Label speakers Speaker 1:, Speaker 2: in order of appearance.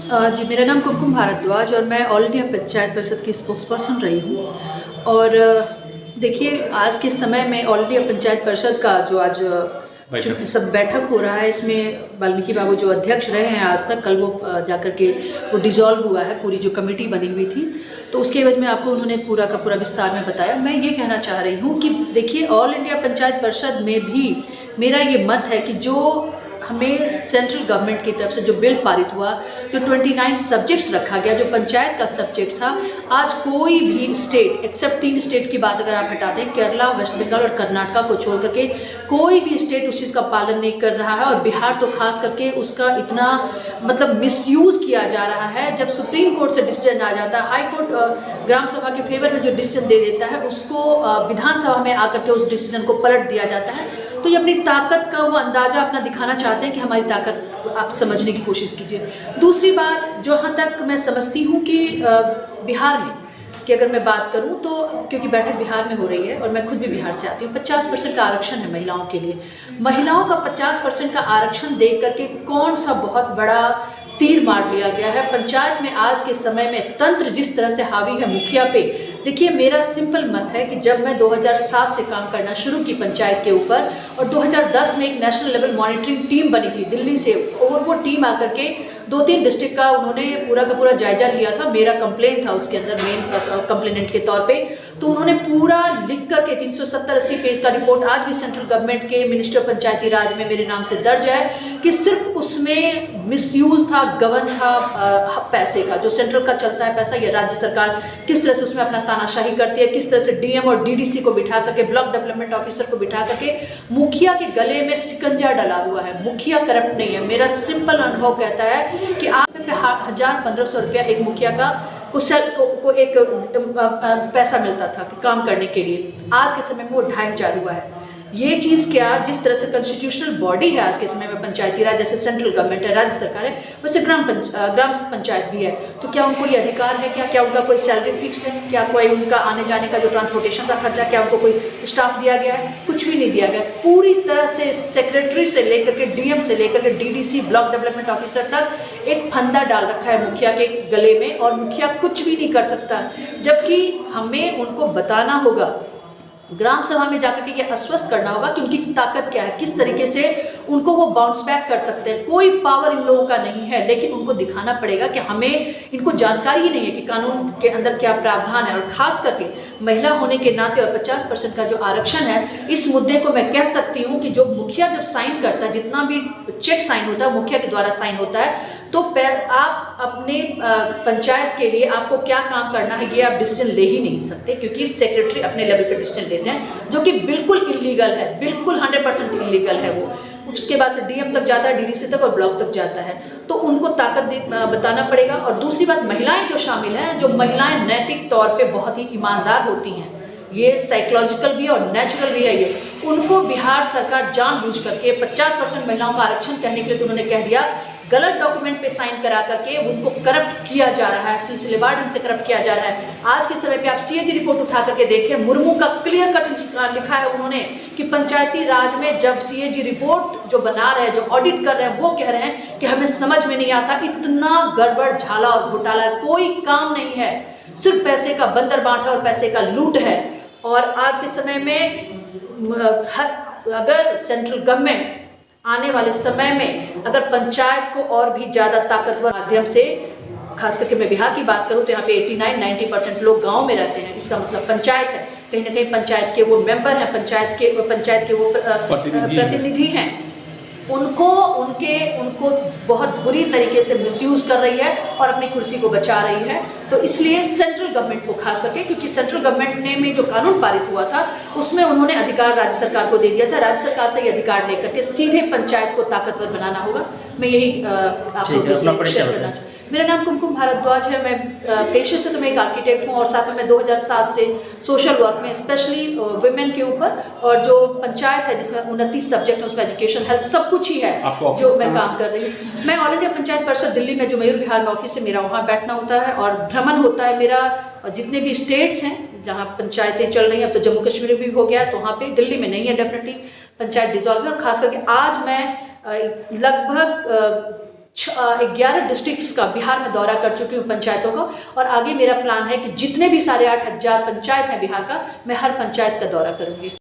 Speaker 1: जी, मेरा नाम कुमकुम भारद्वाज और मैं ऑल इंडिया पंचायत परिषद की स्पोक्स पर्सन रही हूँ। और देखिए, आज के समय में ऑल इंडिया पंचायत परिषद का जो आज सब बैठक हो रहा है, इसमें वाल्मीकि बाबू जो अध्यक्ष रहे हैं आज तक, कल वो जाकर के वो डिसॉल्व हुआ है, पूरी जो कमेटी बनी हुई थी, तो उसके एवज में आपको उन्होंने पूरा का पूरा विस्तार में बताया। मैं ये कहना चाह रही हूँ कि देखिए, ऑल इंडिया पंचायत परिषद में भी मेरा ये मत है कि जो हमें सेंट्रल गवर्नमेंट की तरफ से जो बिल पारित हुआ, जो 29 सब्जेक्ट्स रखा गया, जो पंचायत का सब्जेक्ट था, आज कोई भी स्टेट एक्सेप्ट 3 स्टेट की बात अगर आप हटा दें, केरला, वेस्ट बंगाल और कर्नाटका को छोड़ करके कोई भी स्टेट उस चीज़ का पालन नहीं कर रहा है। और बिहार तो खास करके उसका इतना मतलब मिसयूज़ किया जा रहा है। जब सुप्रीम कोर्ट से डिसीजन आ जाता है, हाई कोर्ट ग्राम सभा के फेवर में जो डिसीजन दे देता है, उसको विधानसभा में आकर के उस डिसीजन को पलट दिया जाता है। तो ये अपनी ताकत का वो अंदाज़ा अपना दिखाना चाहते हैं कि हमारी ताकत आप समझने की कोशिश कीजिए। दूसरी बात, जहाँ तक मैं समझती हूँ कि बिहार में कि अगर मैं बात करूँ तो, क्योंकि बैठक बिहार में हो रही है और मैं खुद भी बिहार से आती हूँ, 50% का आरक्षण है महिलाओं के लिए। महिलाओं का 50% का आरक्षण देख करके कौन सा बहुत बड़ा तीर मार दिया गया है। पंचायत में आज के समय में तंत्र जिस तरह से हावी है मुखिया पे, देखिए मेरा सिंपल मत है कि जब मैं 2007 से काम करना शुरू की पंचायत के ऊपर, और 2010 में एक नेशनल लेवल मॉनिटरिंग टीम बनी थी दिल्ली से, और वो टीम आकर के 2-3 डिस्ट्रिक्ट का उन्होंने पूरा का पूरा जायजा लिया था। मेरा कंप्लेंट था उसके अंदर मेन कंप्लेनेंट के तौर पे। तो उन्होंने पूरा लिख करके 370-80 पेज का रिपोर्ट आज भी सेंट्रल गवर्नमेंट के मिनिस्टर पंचायती राज में मेरे नाम से दर्ज है कि सिर्फ उसमें मिसयूज था, गबन था पैसे का, जो सेंट्रल का चलता है पैसा, या राज्य सरकार किस तरह से उसमें अपना तानाशाही करती है, किस तरह से डीएम और डीडीसी को बिठा करके, ब्लॉक डेवलपमेंट ऑफिसर को बिठा करके मुखिया के गले में सिकंजा डला हुआ है। मुखिया करप्ट नहीं है। मेरा सिंपल अनुभव कहता है कि आप 1000-1500 रुपया एक मुखिया का को एक पैसा मिलता था काम करने के लिए, आज के समय में वो 2500 हुआ है। ये चीज़ क्या, जिस तरह से कॉन्स्टिट्यूशनल बॉडी है आज के समय में पंचायती राज, जैसे सेंट्रल गवर्नमेंट है, राज्य सरकार है, वैसे ग्राम पंचायत भी है, तो क्या उनको ये अधिकार है? क्या उनका कोई सैलरी फिक्स्ड है? क्या कोई उनका आने जाने का जो ट्रांसपोर्टेशन का खर्चा, क्या उनको कोई स्टाफ दिया गया है? कुछ भी नहीं दिया गया। पूरी तरह से सेक्रेटरी से लेकर के डीएम से लेकर के डीडीसी, ब्लॉक डेवलपमेंट ऑफिसर तक एक फंदा डाल रखा है मुखिया के गले में, और मुखिया कुछ भी नहीं कर सकता। जबकि हमें उनको बताना होगा, ग्राम सभा में जाकर के ये आश्वस्त करना होगा कि उनकी ताकत क्या है, किस तरीके से उनको वो बाउंस बैक कर सकते हैं। कोई पावर इन लोगों का नहीं है, लेकिन उनको दिखाना पड़ेगा कि हमें, इनको जानकारी ही नहीं है कि कानून के अंदर क्या प्रावधान है। और खास करके महिला होने के नाते और 50% का जो आरक्षण है, इस मुद्दे को मैं कह सकती हूँ कि जो मुखिया जब साइन करता है, जितना भी चेक साइन होता है मुखिया के द्वारा साइन होता है, तो आप अपने पंचायत के लिए आपको क्या काम करना है ये आप डिसीजन ले ही नहीं सकते, क्योंकि सेक्रेटरी अपने लेवल पे डिसीजन लेते हैं, जो कि बिल्कुल इलीगल है, बिल्कुल 100% इलीगल है वो। उसके बाद से डीएम तक जाता है, डीडीसी तक और ब्लॉक तक जाता है। तो उनको ताकत बताना पड़ेगा। और दूसरी बात, महिलाएं जो शामिल हैं, जो महिलाएं नैतिक तौर पे बहुत ही ईमानदार होती हैं, ये साइकोलॉजिकल भी है और नेचुरल भी है, ये उनको बिहार सरकार जानबूझ करके 50% महिलाओं का आरक्षण कहने के लिए तो उन्होंने कह दिया, गलत डॉक्यूमेंट पे साइन करा करके उनको करप्ट किया जा रहा है, सिलसिलेवार ढंग से करप्ट किया जा रहा है। आज के समय पे आप सीएजी रिपोर्ट उठा करके देखें, मुर्मू का क्लियर कट लिखा है उन्होंने कि पंचायती राज में जब सीएजी रिपोर्ट जो बना रहे हैं, जो ऑडिट कर रहे हैं, वो कह रहे हैं कि हमें समझ में नहीं आता, इतना गड़बड़ झाला और घोटाला, कोई काम नहीं है, सिर्फ पैसे का बंदर बांटा और पैसे का लूट है। और आज के समय में अगर सेंट्रल गवर्नमेंट आने वाले समय में अगर पंचायत को और भी ज़्यादा ताकतवर माध्यम से, खास करके मैं बिहार की बात करूँ तो यहाँ पे 89-90% लोग गांव में रहते हैं, इसका मतलब पंचायत है, कहीं ना कहीं पंचायत के वो मेंबर हैं, पंचायत के वो प्रतिनिधि हैं, उनको बहुत बुरी तरीके से मिसयूज कर रही है और अपनी कुर्सी को बचा रही है। तो इसलिए सेंट्रल गवर्नमेंट को खास करके, क्योंकि सेंट्रल गवर्नमेंट ने में जो कानून पारित हुआ था उसमें उन्होंने अधिकार राज्य सरकार को दे दिया था, राज्य सरकार से ये अधिकार लेकर के सीधे पंचायत को ताकतवर बनाना होगा। मैं यही आप लोगों से शेयर करना चाहूँ। मेरा नाम कुमकुम भारद्वाज है। मैं पेशे से तो मैं एक आर्किटेक्ट हूँ और साथ में मैं 2007 से सोशल वर्क में स्पेशली वुमेन के ऊपर, और जो पंचायत है जिसमें 29 सब्जेक्ट है, उसमें एजुकेशन, हेल्थ, सब कुछ ही है जो मैं काम कर रही हूँ। मैं ऑल इंडिया पंचायत परिषद दिल्ली में, जो मयूर विहार में ऑफिस है मेरा, वहाँ बैठना होता है और भ्रमण होता है मेरा, जितने भी स्टेट्स हैं जहाँ पंचायतें चल रही हैं। अब तो जम्मू कश्मीर भी हो गया, तो वहाँ पे, दिल्ली में नहीं है डेफिनेटली, पंचायत डिसॉल्व है। और खास करके आज मैं लगभग 11 डिस्ट्रिक्ट्स का बिहार में दौरा कर चुकी हूँ, पंचायतों का। और आगे मेरा प्लान है कि जितने भी 8,500 पंचायत हैं बिहार का, मैं हर पंचायत का दौरा करूँगी।